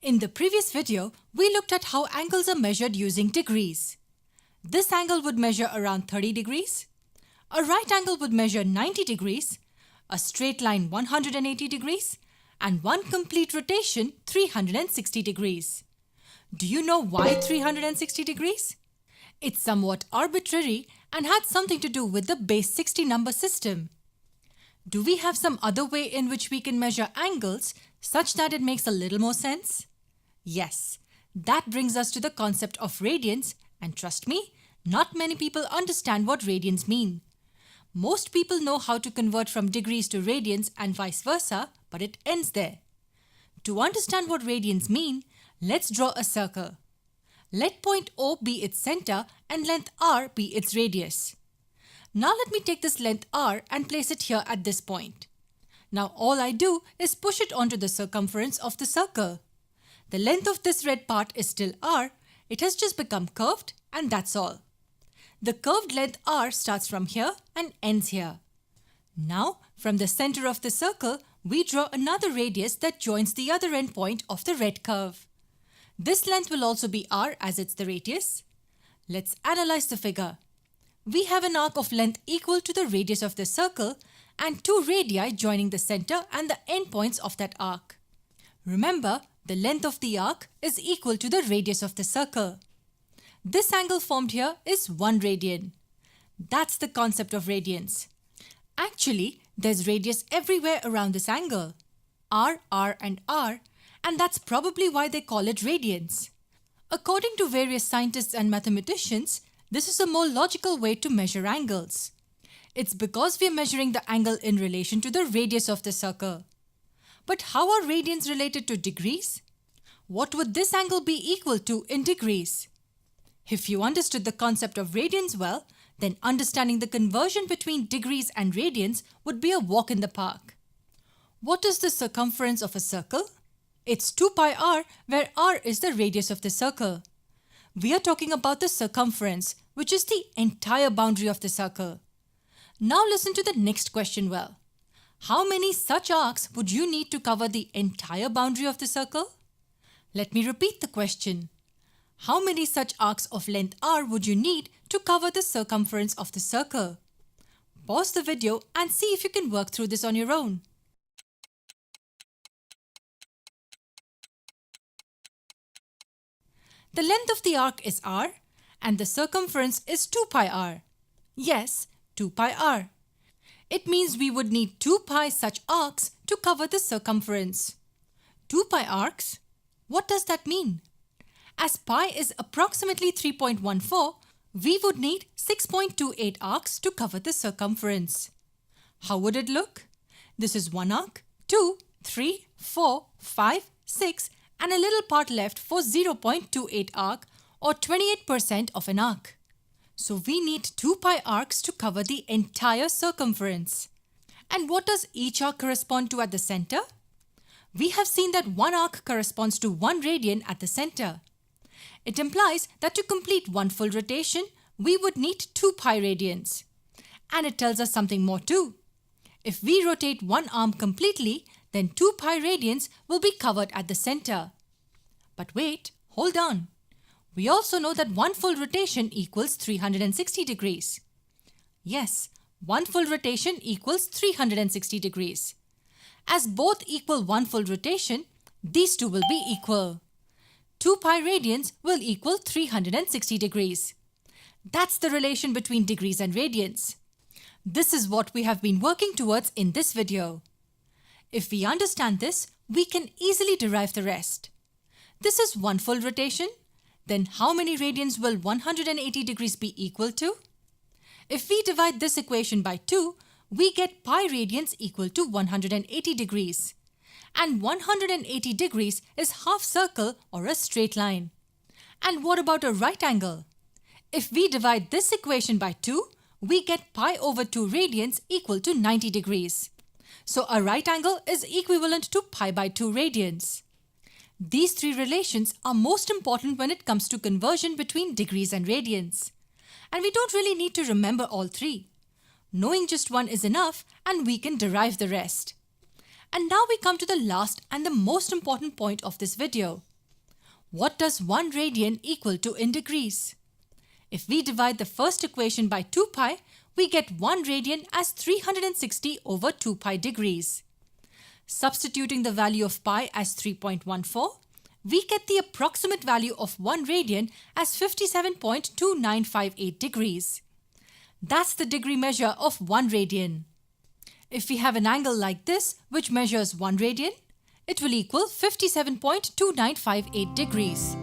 In the previous video, we looked at how angles are measured using degrees. This angle would measure around 30 degrees. A right angle would measure 90 degrees, a straight line 180 degrees, and one complete rotation 360 degrees. Do you know why 360 degrees? It's somewhat arbitrary and had something to do with the base 60 number system. Do we have some other way in which we can measure angles such that it makes a little more sense? Yes, that brings us to the concept of radians, and trust me, not many people understand what radians mean. Most people know how to convert from degrees to radians and vice versa, but it ends there. To understand what radians mean, let's draw a circle. Let point O be its center and length R be its radius. Now let me take this length R and place it here at this point. Now all I do is push it onto the circumference of the circle. The length of this red part is still R, it has just become curved, and that's all. The curved length R starts from here and ends here. Now, from the center of the circle, we draw another radius that joins the other end point of the red curve. This length will also be R as it's the radius. Let's analyze the figure. We have an arc of length equal to the radius of the circle and two radii joining the center and the endpoints of that arc. Remember, the length of the arc is equal to the radius of the circle. This angle formed here is 1 radian. That's the concept of radians. Actually, there's radius everywhere around this angle. R, and that's probably why they call it radians. According to various scientists and mathematicians, this is a more logical way to measure angles. It's because we are measuring the angle in relation to the radius of the circle. But how are radians related to degrees? What would this angle be equal to in degrees? If you understood the concept of radians well, then understanding the conversion between degrees and radians would be a walk in the park. What is the circumference of a circle? It's 2 pi r, where r is the radius of the circle. We are talking about the circumference, which is the entire boundary of the circle. Now listen to the next question well. How many such arcs would you need to cover the entire boundary of the circle? Let me repeat the question. How many such arcs of length r would you need to cover the circumference of the circle? Pause the video and see if you can work through this on your own. The length of the arc is r and the circumference is 2 pi r. Yes, 2 pi r. It means we would need 2 pi such arcs to cover the circumference. 2 pi arcs? What does that mean? As pi is approximately 3.14, we would need 6.28 arcs to cover the circumference. How would it look? This is 1 arc, 2, 3, 4, 5, 6, and a little part left for 0.28 arc or 28% of an arc. So we need 2 pi arcs to cover the entire circumference. And what does each arc correspond to at the center? We have seen that 1 arc corresponds to 1 radian at the center. It implies that to complete 1 full rotation, we would need 2 pi radians. And it tells us something more too. If we rotate 1 arm completely, then 2 pi radians will be covered at the center. But wait, hold on. We also know that 1 full rotation equals 360 degrees. Yes, 1 full rotation equals 360 degrees. As both equal 1 full rotation, these two will be equal. 2 pi radians will equal 360 degrees. That's the relation between degrees and radians. This is what we have been working towards in this video. If we understand this, we can easily derive the rest. This is 1 full rotation. Then how many radians will 180 degrees be equal to? If we divide this equation by 2, we get pi radians equal to 180 degrees. And 180 degrees is half circle or a straight line. And what about a right angle? If we divide this equation by 2, we get pi over 2 radians equal to 90 degrees. So a right angle is equivalent to pi by 2 radians. These three relations are most important when it comes to conversion between degrees and radians. And we don't really need to remember all three. Knowing just one is enough and we can derive the rest. And now we come to the last and the most important point of this video. What does 1 radian equal to in degrees? If we divide the first equation by 2 pi, we get 1 radian as 360 over 2 pi degrees. Substituting the value of pi as 3.14, we get the approximate value of 1 radian as 57.2958 degrees. That's the degree measure of 1 radian. If we have an angle like this, which measures 1 radian, it will equal 57.2958 degrees.